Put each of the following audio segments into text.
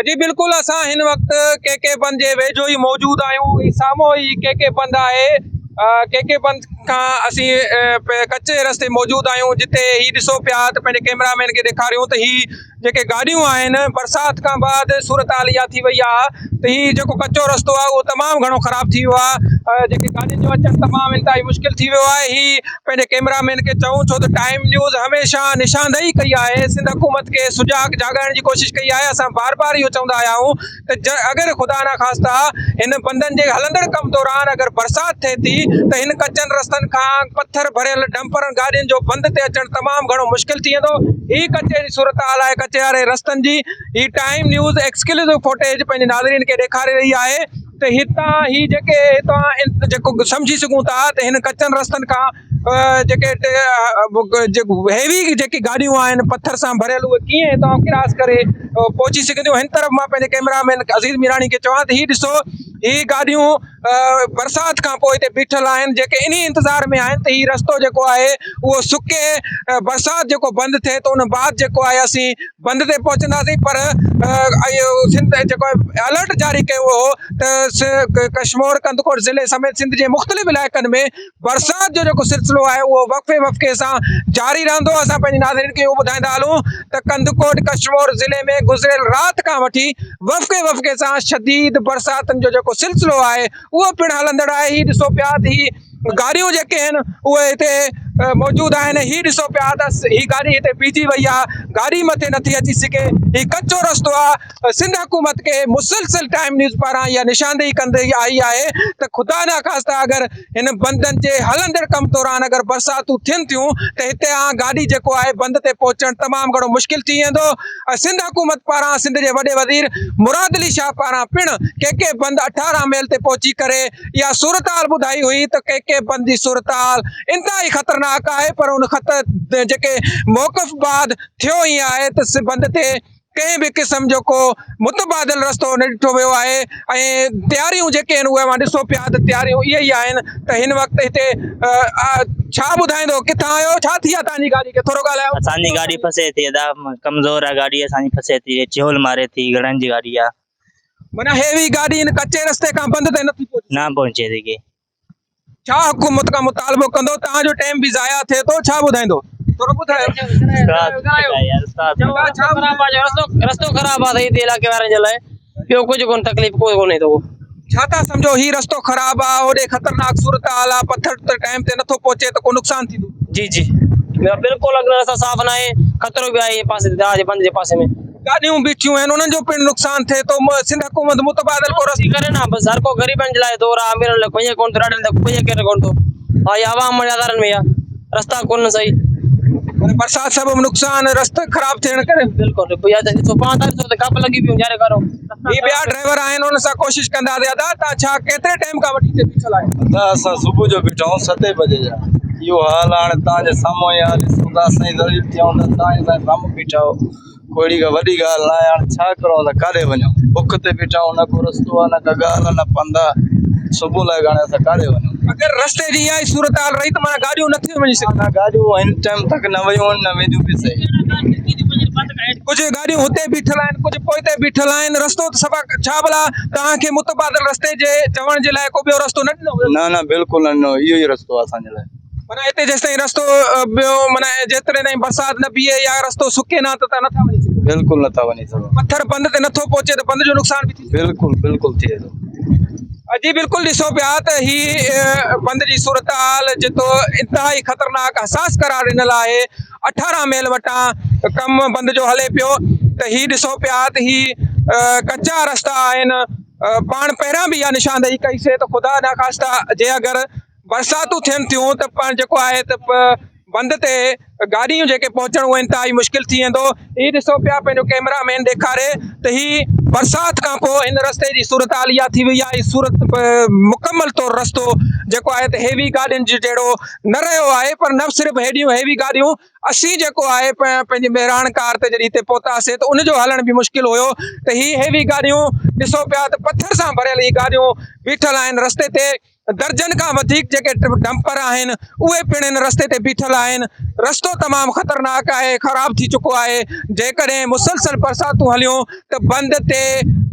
जी बिल्कुल असां हिन वक्त के बंद जे वेझो ही मौजूद आहियूं। साम्हूं ही के बंद आहे। के बंद खां असीं कच्चे रस्ते मौजूद आहियूं, जिते ही ॾिसो पिया त पंहिंजे कैमरामैन खे ॾेखारियूं त ही जेके गाॾियूं आहिनि, बरसाति खां बाद सूरत हाल इहा थी वई आहे त ही जेको कचो रस्तो आहे उहो तमामु घणो ख़राब थी वियो आहे। जेके गाॾियुनि जो अचणु तमामु इंतिहाई मुश्किल थी वियो आहे। ही पंहिंजे कैमरामैन खे चऊं छो त टाइम न्यूज़ हमेशह निशानदेही कई आहे, सिंध हुकूमत खे सुजाग जाॻाइण जी कोशिशि कई आहे। असां बार बार इहो चवंदा आया आहियूं त अगरि ख़ुदा न ख़ास्ता हिन बंदनि जे हलंदड़ कम दौरान अगरि बरसाति थिए थी त हिन कचनि रस्तनि खां पत्थर भरियल डंपरनि गाॾियुनि जो बंद ते अचणु तमामु घणो मुश्किल थी वेंदो। ही कचे जी सूरत हाल आहे, कचे वारे रस्तनि जी। ही टाइम न्यूज़ एक्सक्लूसिव फुटेज पंहिंजे नाज़रीन खे ॾेखारे रही आहे त हितां ही जेको सम्झी सघूं था त हिन कचनि रस्तनि खां जेके हेवी जेकी गाॾियूं आहिनि पत्थर सां भरियल, उहे कीअं हितां क्रॉस करे पहुची सघंदियूं। हिन तरफ़ मां पंहिंजे कैमरामैन अज़ीज़ मीरानी खे चवां त ही ॾिसो, ही गाॾियूं बरसाति खां पोइ हिते बीठल आहिनि, जेके इन इंतज़ार में आहिनि त ही रस्तो जेको आहे उहो सुके बरसाति जेको बंदि थिए त उन बाद जेको आहे असीं बंदि ते पहुचंदासीं। पर इहो सिंध जेको अलर्ट जारी कयो हो त कश्मीर कंदकोट ज़िले समेत सिंध जे मुख़्तलिफ़ इलाइक़नि में बरसाति जो जेको सिलसिलो आहे उहो वक़्फ़े सां जारी रहंदो। असां पंहिंजे नाज़रीन खे इहो ॿुधाईंदा हलूं त कंदकोट कश्मीर ज़िले में गुज़िरियल राति खां वठी वक़्फ़े सां शदीद बरसातुनि जो जेको सिलसिलो आहे उहो पिणु हलंदड़ आहे। ही ॾिसो पिया त ही गाॾियूं जेके आहिनि उहे हिते मौजूदु आहिनि। ही ॾिसो पिया त ही गाॾी हिते बीठी वई आहे, गाॾी मथे नथी अची सघे। ही कचो रस्तो आहे। सिंध हुकूमत खे मुसलसिल टाइम न्यूज़ पारां इहा निशानदेही कंदी आई आहे त ख़ुदा न ख़ास्ता अगरि हिन बंदनि जे हलंदड़ कम दौरान अगरि बरसातूं थियनि थियूं त हिते गाॾी जेको आहे बंद ते पहुचणु तमामु घणो मुश्किल थी वेंदो। सिंध हुकूमत पारां, सिंध जे वॾे वज़ीर मुराद अली शाह पारां पिणु के बंद 18 मेल ते पहुची करे इहा सूरत हाल ॿुधाई हुई त के बंद जी सूरत हाल इंतिहाई ख़तरनाक आहे। पर उन ख़तर जेके मौक़िफ़ बाद थियो ई आहे त बंद ते कंहिं बि क़िस्म जो को मुतबादिल रस्तो न ॾिठो वियो आहे। ऐं तयारियूं जेके आहिनि उहे मां ॾिसो पिया त तयारियूं इहे ई आहिनि त हिन वक़्तु हिते छा ॿुधाईंदो, किथां आयो, छा थी आहे तव्हांजी गाॾी खे, थोरो ॻाल्हायो। असांजी गाॾी फसे थी, कमज़ोर आहे गाॾी असांजी, फसे थी, चेहोल मारे थी, घणनि जी गाॾी आहे। माना हेवी गाॾी इन कचे रस्ते खां बंद ते नथी पहुचे, न पहुचे थी के। छा हुकूमत खां मुतालबो कंदो, तव्हांजो टाइम बि ज़ाया थिए थो, छा ॿुधाईंदो, थोरो ॿुधायो। रस्तो ख़राब आहे हिते इलाइक़े वारनि जे लाइ, ॿियो कुझु कोन, तकलीफ़ कोई कोन्हे। तो छा था सम्झो, ही रस्तो ख़राब आहे, होॾे ख़तरनाक सूरत हाल आहे, पत्थर त टाइम ते नथो पहुचे त को नुक़सान थींदो? जी जी बिल्कुलु, अगरि रस्तो साफ़ न आहे, ख़तरो बि आहे पासे बंद जे पासे में। गाॾियूं बीठियूं आहिनि, उन्हनि जो पिणु नुक़सान थिए थो। सिंध हुकूमत मुतबादिल को रस्तो करे न, बसि हर को ग़रीबनि जे लाइ दौर आहे, अमीरनि लाइ कोई कोन थो, ॾाढनि लाइ कोई केरु कोन थो। हा, इहा आवाम मर्यादारनि में आहे, रस्ता कोन सही, बरसाति सबबु नुक़सान, रस्ते ख़राब थियण करे। बिल्कुलु, कप लॻी पियूं जारे करो। ही ॿिया ड्राइवर आहिनि, हुन सां कोशिशि कंदा दादा, तव्हां छा केतिरे टाइम खां वठी हिते बीठल आहियो? असां सुबुह जो बीठा आहियूं 7 बजे जा। इहो हाल हाणे तव्हांजे साम्हूं ई आहे, ॾिसूं था असां दलील थियूं त तव्हांजे साम्हूं बीठा आहियो। कोई वॾी ॻाल्हि न आहे, हाणे छा करूं त काॾे वञूं, बुख ते बीठा आहियूं, न को रस्तो आहे, न का ॻाल्हि आहे, न पंध आहे। सुबुह लाइ हाणे असां काॾे वञूं? अगरि रस्ते जी इहा ई सूरत हाल रही त माना गाॾियूं नथियूं वञी सघनि। गाॾियूं हिन टाइम तक न वयूं आहिनि, न वेंदियूं बि सही। कुझु गाॾियूं हुते बीठल आहिनि, कुझु पोइ ते बीठल आहिनि, रस्तो त सफ़ा छा भला तव्हांखे मुतबादिल रस्ते जे चवण जे लाइ को ॿियो रस्तो न ॾिनो? न बिल्कुलु न, इहो ई रस्तो आहे असांजे लाइ। माना हिते जेसिताईं रस्तो ॿियो माना जेतिरे ताईं बरसाति न बीहे या रस्तो सुके न त नथा वञी सघो? बिल्कुलु नथा वञी सघो। पत्थर बंद ते नथो पहुचे त बंद जो नुक़सान बि थी? बिल्कुलु थिए थो। जी बिल्कुलु, ॾिसो पिया त ही बंद जी सूरत हाल जेको इंतिहाई ख़तरनाक हसास करार ॾिनल आहे। 18 मेल वटां कम बंद जो हले पियो त ही ॾिसो पिया त ही कच्चा रस्ता आहिनि। पाण पहिरियां बि इहा निशानदेही कईसीं त ख़ुदा न ख़ास्ता जे अगरि बरसातूं थियनि थियूं त पाण जेको आहे त बंद ते गाॾियूं जेके पहुचण उहो इंतिहाई मुश्किल थी वेंदो। ही ॾिसो पिया पंहिंजो कैमरामैन ॾेखारे त ही बरसाति खां पोइ हिन रस्ते जी सूरत हाल इहा थी वई आहे। सूरत मुकमल तौरु रस्तो जेको आहे त हेवी गाॾियुनि जो जहिड़ो न रहियो आहे, पर न सिर्फ़ु हेॾियूं हेवी गाॾियूं, असीं जेको आहे पंहिंजी मेहरान कार ते जॾहिं हिते पहुतासीं त उनजो हलण बि मुश्किल हुयो। त ही हेवी गाॾियूं ॾिसो पिया त पत्थर सां भरियल ही गाॾियूं बीठल आहिनि रस्ते ते। दर्जन खां वधीक जेके डंपर आहिनि उहे पिण हिन रस्ते ते बीठल आहिनि। रस्तो तमामु ख़तरनाक आहे, ख़राब थी चुको आहे। जेकॾहिं मुसलसल बरसातूं हलियूं त बंद ते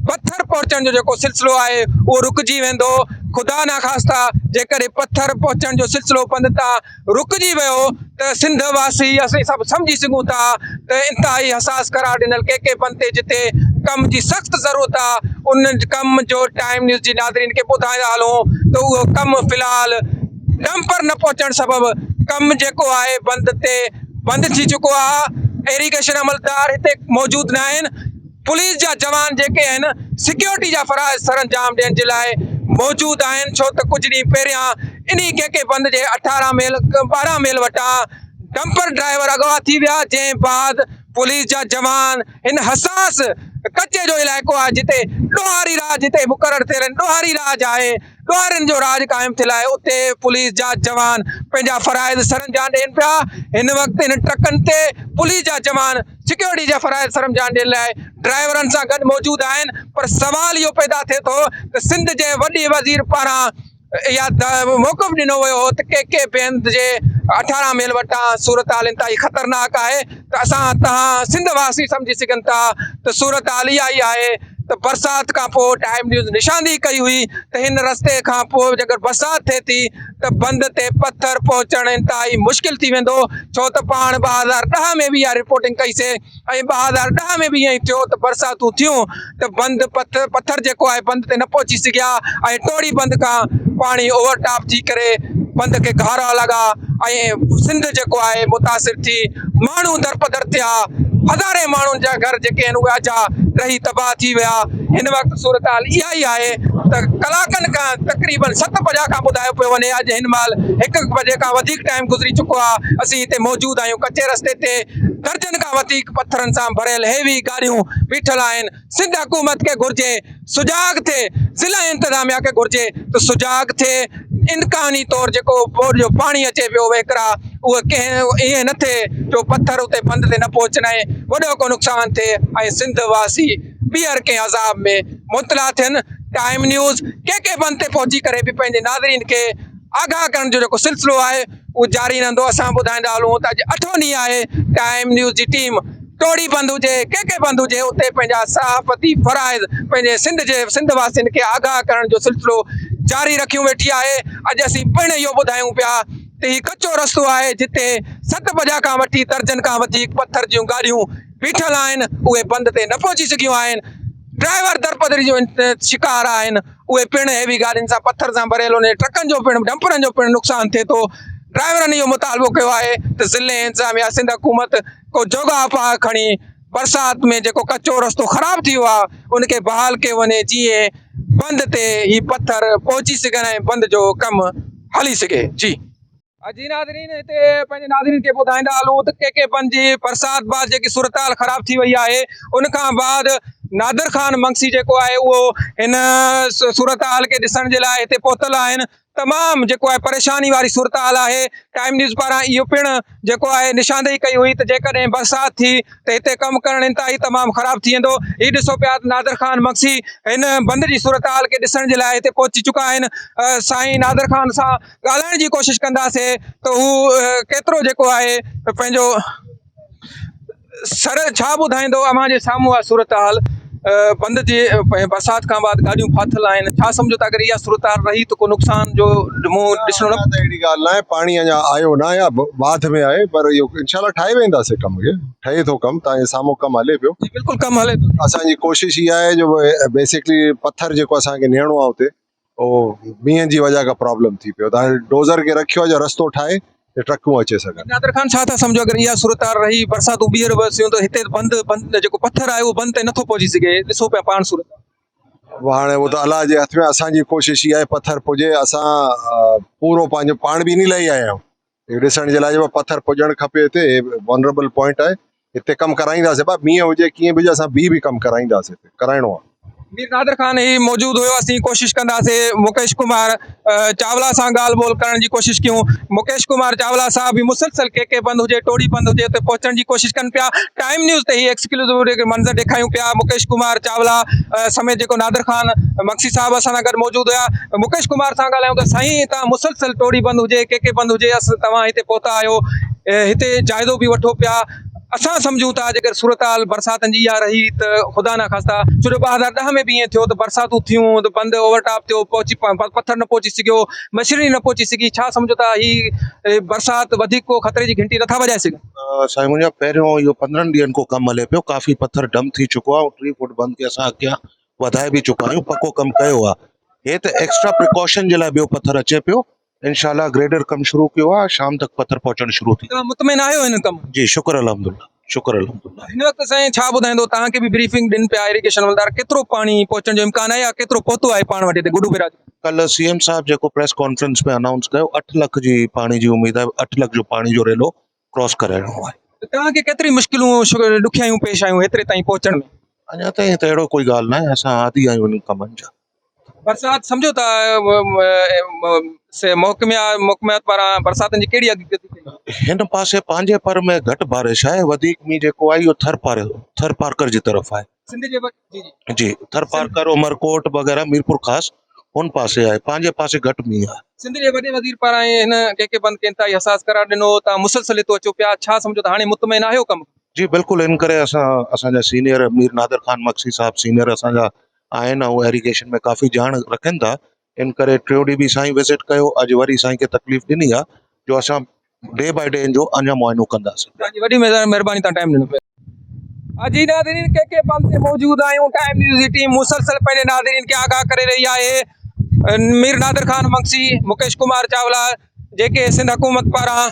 पत्थर पहुचण जो जेको सिलसिलो आहे उहो रुकिजी वेंदो। ख़ुदा ना ख़ास्ता जेकॾहिं पत्थर पहुचण जो सिलसिलो बंदि तां रुकिजी वियो त सिंध वासी असीं सभु सम्झी सघूं था त इंतिहाई हसास करार ॾिनल के बंद ते जिते कम जी सख़्त ज़रूरत आहे उन कम जो टाइम न्यूज़ जी नाज़रीन खे ॿुधाईंदा हलूं त उहो कमु फ़िलहाल डंपर न पहुचण सबबि कमु जेको आहे बंदि थी चुको आहे। इरिगेशन अमलदार हिते मौजूदु न आहिनि। पुलिस जा जवान जेके आहिनि सिक्योरिटी जा फ़राइज़ सरअंजाम ॾियण जे लाइ मौजूदु आहिनि, छो त कुझु ॾींहं पहिरियां इन्ही के बंद जे 18 मील 12 मील वटां डंपर ड्राइवर अगवा थी विया, जंहिं बाद पुलिस जा जवान हिन हसास कचे जो इलाइक़ो आहे जिते ॾोहारी राज जिते मुक़ररु थियल आहिनि, ॾोहारी राज आहे, ॾोहारियुनि जो राज क़ाइमु थियल आहे, उते पुलिस जा जवान पंहिंजा फ़राइज़ सरअंजाम ॾियनि पिया। हिन वक़्तु हिन ट्रकनि ते पुलिस जा जवान सिक्योरिटी जा फ़राइज़ सरअंजाम ॾियण लाइ ड्राइवरनि सां गॾु मौजूदु आहिनि। पर सवाल इहो पैदा थिए थो त सिंध जे वॾे वज़ीर पारां इहा मौक़िफ़ ॾिनो वियो हो त के बेंद जे 18 मील वटां सूरत हाल इंतिहाई ख़तरनाक आहे त असां तव्हां सिंध वासी सम्झी सघनि था त सूरत हाल इहा ई आहे त बरसाति खां पोइ टाइम न्यूज़ निशानदी कई हुई त हिन रस्ते खां पोइ जेकर बरसाति थिए थी त बंद ते पत्थर पहुचणु इंतिहाई मुश्किल थी वेंदो, छो त पाण 2010 में बि इहा रिपोर्टिंग कईसीं ऐं 2010 में बि ईअं ई थियो त बरसातूं थियूं त बंद पत्थर जेको आहे बंद ते न पहुची सघिया ऐं टोड़ी बंद खां पाणी ओवरटॉप थी करे बंद खे घारा लॻा ऐं सिंध जेको आहे मुतासिर थी माण्हू दरपदर थिया। हज़ारे माण्हुनि जा घर जेके आहिनि उहे अजा रही तबाह थी विया। हिन वक़्तु सूरत हाल इहा ई आहे त कलाकनि खां तक़रीबन 7 बजे खां ॿुधायो पियो वञे अॼु हिन महिल 1 बजे खां वधीक टाइम गुज़री चुको आहे। असीं हिते मौजूदु आहियूं कचे रस्ते ते, दर्जन खां वधीक पत्थरनि सां भरियल हेवी गाॾियूं बीठल आहिनि। सिंध हुकूमत खे घुर्जे सुजाग थिए, ज़िला इंतिज़ामिया खे घुर्जे त सुजाग थिए। इम्कानी तौरु जेको बोर जो पाणी अचे पियो वेकरा उहो कंहिं ईअं न थिए जो पत्थर उते बंद ते न पहुचणु वॾो को नुक़सानु थिए ऐं सिंध वासी ॿीहर कंहिं अज़ाब में मुबतला थियनि। टाइम न्यूज़ के बंद ते पहुची करे बि पंहिंजे नाज़रीन खे आगाह करण जो जेको सिलसिलो आहे उहो जारी रहंदो। असां ॿुधाईंदा हलूं त अॼु 8हों ॾींहुं आहे टाइम न्यूज़ जी टीम टोड़ी बंद हुजे के बंद हुजे उते पंहिंजा सहाफ़ती फ़राइज़ पंहिंजे सिंध वासियुनि खे आगाह करण जो सिलसिलो जारी रखियूं वेठी आहे। अॼु असीं पिणु इहो ॿुधायूं पिया त हीउ कचो रस्तो आहे जिते 7 बजे खां वठी दर्जन खां वधीक पत्थर जूं गाॾियूं बीठल आहिनि, उहे बंद ते न पहुची सघियूं आहिनि। ड्राइवर दरपदरी जो शिकार आहिनि, उहे पिणु हेवी गाॾियुनि सां पत्थर सां भरियल उन ट्रकनि जो पिणु डंपरनि जो पिणु नुक़सानु थिए थो। ड्राइवरनि इहो मुतालबो कयो आहे त ज़िले इंतिज़ामिया सिंध हुकूमत को जोगा पाह खणी बरसाति में जेको कचो रस्तो ख़राब थी वियो आहे उनखे बहाल कयो वञे जीअं बंद ते ही पत्थर पहुची सघनि ऐं बंद जो कमु हली सघे। जी जी नाज़रीन, हिते पंहिंजे नाज़रीन खे ॿुधाईंदा हलूं त के बंद जी बरसाति बाद जेकी सूरत हाल ख़राब थी वई आहे उन खां बाद नादिर ख़ान मंगसी जेको आहे उहो हिन सूरत हाल खे ॾिसण जे लाइ हिते पहुतल आहिनि। तमामु जेको आहे परेशानी वारी सूरत हाल आहे। टाइम न्यूज़ पारां इहो पिणु जेको आहे निशानदेही कई हुई त जेकॾहिं बरसाति थी त हिते कमु करणु इंतिहाई तमामु ख़राबु थी वेंदो। हीउ ॾिसो पिया नादिर ख़ान मंगसी हिन बंद जी सूरत हाल खे ॾिसण जे लाइ हिते पहुची चुका आहिनि। साईं नादिर ख़ान सां ॻाल्हाइण जी कोशिशि कंदासीं त हू केतिरो जेको आहे पंहिंजो सर छा ॿुधाईंदो। अव्हां जे साम्हूं आहे सूरत हाल बंद जी बरसाति खां बाद गाॾियूं फाथल आहिनि, छा सम्झो था अगरि इहा सूरत हाल रही त को नुक़सान जो मुंहुं ॾिसणो न त अहिड़ी ॻाल्हि न आहे। पाणी अञा आयो न आहे या बाथ में आहे, पर इहो इंशाल्लाह ठाहे वेंदासीं कम खे। ठहे थो कमु, तव्हांजे साम्हूं कमु हले पियो। बिल्कुलु कमु हले थो। असांजी कोशिशि इहा आहे जो बेसिकली पत्थर जेको असांखे निहणो आहे उते उहो मींहं जी वजह खां प्रॉब्लम थी पियो। तव्हां डोज़र खे रखियो आहे जो रस्तो ठाहे त ट्रकूं अचे सघनि। नादिर ख़ान छा था सम्झो अगरि इहा सूरत हाल रही बरसातूं ॿीहर वसियूं त हिते बंद जेको पत्थर आहे उहो बंद ते नथो पहुची सघे। ॾिसो पिया पाण सूरत हाणे उहो त अलाह जे हथ में। असांजी कोशिशि इहा आहे पत्थर पुॼे। असां पूरो पंहिंजो पाण बि इन लाइ ई आया आहियूं इहो ॾिसण जे लाइ जो पत्थर पुॼणु खपे। हिते वनरेबल पॉइंट आहे, हिते कमु कराईंदासीं। मींहं हुजे कीअं बि हुजे असां बि कमु कराईंदासीं, कराइणो आहे। मीर नादिर खान ही मौजूद हुयो। असीं कोशिश कंदासीं मुकेश कुमार चावला सां ॻाल्हि ॿोल करण जी कोशिश कयूं। मुकेश कुमार चावला साहब भी मुसलसल के बंद हुजे टोड़ी बंद हुजे उते पहुचण जी कोशिश कनि पिया। टाइम न्यूज़ ते ही एक्सक्लूसिव मंज़र ॾेखारियूं पिया। मुकेश कुमार चावला समेत जेको नादिर खान मक्सी साहब असां सां गॾु मौजूद हुया। मुकेश कुमार सां ॻाल्हायूं त साईं तव्हां मुसलसल टोड़ी बंद हुजे के बंद हुजे तव्हां हिते पहुता आहियो, हिते जाइज़ो बि वठो पिया। असां सम्झूं था जेकर सूरत हाल बरसातनि जी इहा रही त ख़ुदा न ख़ास्ता छो जो 2010 में बि ईअं थियो त बरसातूं थियूं त बंदि ओवरटॉप थियो, पत्थर न पहुची सघियो, मशीनरी न पहुची सघी। छा सम्झो था ही बरसाति वधीक को ख़तरे जी घंटी नथा वॼाए सघनि? साईं मुंहिंजा पहिरियों इहो 15 ॾींहंनि को कमु हले पियो, काफ़ी पत्थर डम थी चुको आहे, 3 फुट बंदि खे असां अॻियां वधाए बि चुका आहियूं, पको कमु कयो आहे। हे त एक्स्ट्रा प्रिकॉशन जे लाइ ॿियो पत्थर अचे पियो। इंशाल्लाह ग्रेडर कमु शुरू कयो आहे, शाम तक पत्थर पहुचणु शुरू थी। तव्हां मुतमिन आहियो हिन कमु? जी शुक्र अल्हम्दुलिल्लाह, शुक्र अल्हम्दुलिल्लाह। हिन वक़्तु साईं छा ॿुधाईंदो, तव्हांखे बि ब्रीफिंग ॾिनी पिया इरिगेशन हवलदार, केतिरो पाणी पहुचण जो इम्कान आहे या केतिरो पहुतो आहे पाण वटि हिते गुडू बिराज? कल सीएम साहब जेको प्रेस कॉन्फ्रेंस में अनाउंस कयो 8 लख जी पाणी जी उम्मीद आहे, 8 लख जो पाणी जो रेलो क्रॉस कराइणो आहे। तव्हांखे केतिरी मुश्किलूं ॾुखियायूं पेश आयूं हेतिरे ताईं पहुचण में? अञा ताईं त अहिड़ो कोई ॻाल्हि न आहे, असां आदी आहियूं इन कमनि जा। बरसाति सम्झो था महकमियात पारां बरसातनि जी कहिड़ी अॻकथी कई? हिन पासे पंहिंजे पर में घटि बारिश आहे, वधीक मींहुं जेको आहे इहो थर पारकर जी तरफ़ आहे। सिंध जे जी जी जी थर पारकर, उमरकोट वग़ैरह मीरपुर ख़ासि हुन पासे आहे, पंहिंजे पासे घटि मींहुं आहे। सिंध जे वॾे वज़ीर पारां हिन के बंदि कनि था, अहसास करार ॾिनो, तव्हां मुसलसल हितो अचो पिया, छा सम्झो था हाणे मुतमइन आहियो कमु? जी बिल्कुलु, इन करे असांजा सीनियर मीर नादिर खान मक्सी साहब सीनियर असांजा आहिनि ऐं एरीगेशन में काफ़ी ॼाण रखनि था। इन करे टियों ॾींहुं बि साईं विज़िट कयो, अॼु वरी साईं खे तकलीफ़ ॾिनी आहे जो असां डे बाय डे जो अञा मुआइनो कंदासीं। तव्हांजी वॾी महिरबानी, तव्हां टाइम ॾिनो पिया। अजी नाज़रीन के बंद ते मौजूद आहियूं। टाइम न्यूज़ जी टीम मुसलसल पंहिंजे नाज़रीन खे आगाह करे रही आहे। मीर नादिर खान मक्सी, मुकेश कुमार चावला जेके सिंध हुकूमत पारां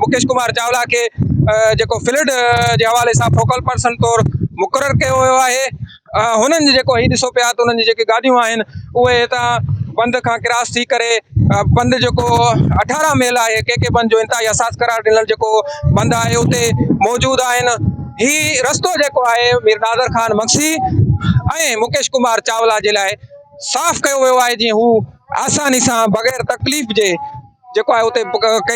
मुकेश कुमार चावला के जेको फील्ड जे हवाले सां फोकल पर्सन तौरु मुक़ररु कयो वियो आहे, हुननि जी जेको ही ॾिसो पिया त उन्हनि जी जेके गाॾियूं आहिनि उहे हितां बंद खां क्रॉस थी करे बंद जेको 18 मेल आहे के बंद जो इंतिहाई असास करार ॾिनल जेको बंद आहे उते मौजूद आहिनि। ही रस्तो जेको आहे मीर नादिर खान मक्सी ऐं मुकेश कुमार चावला जे लाइ साफ़ कयो वियो आहे, जीअं हू आसानी सां बग़ैर तकलीफ़ जे जेको आहे उते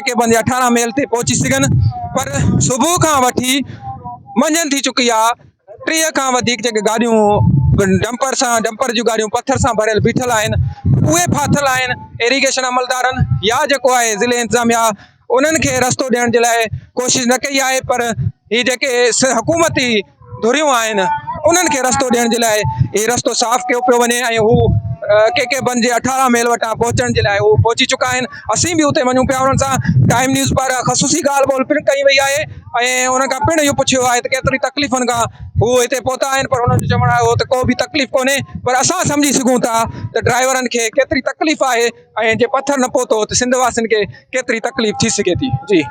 के बंद 18 मेल ते पहुची सघनि। पर सुबुह खां वठी मंझंदि थी चुकी आहे, 30 खां वधीक जेके गाॾियूं डंपर जूं गाॾियूं पत्थर सां भरियल बीठल आहिनि, उहे फाथल आहिनि एरीगेशन अमलदारनि या जेको आहे ज़िले इंतिज़ामिया उन्हनि खे रस्तो ॾियण जे लाइ कोशिशि न कई आहे। पर ही जेके हुकूमती धुरियूं आहिनि उन्हनि खे रस्तो ॾियण जे लाइ ही रस्तो साफ़ कयो पियो वञे ऐं हू के बंद जे 18 मेल वटां पहुचण जे लाइ हू पहुची चुका आहिनि। असीं बि उते वञूं पिया उन्हनि सां। टाइम न्यूज़ पारां ख़सूसी ॻाल्हि ॿोल पिणु कई वई आहे ऐं उन खां पिणु इहो पुछियो आहे त केतिरी तकलीफ़ुनि खां हू हिते पहुता आहिनि, पर हुननि जो चवणु आहे त को बि तकलीफ़ कोन्हे। पर असां सम्झी सघूं था त ड्राइवरनि खे केतिरी तकलीफ़ आहे ऐं जे पत्थर न पहुतो त सिंध वासियुनि खे केतिरी तकलीफ़ थी सघे थी। जी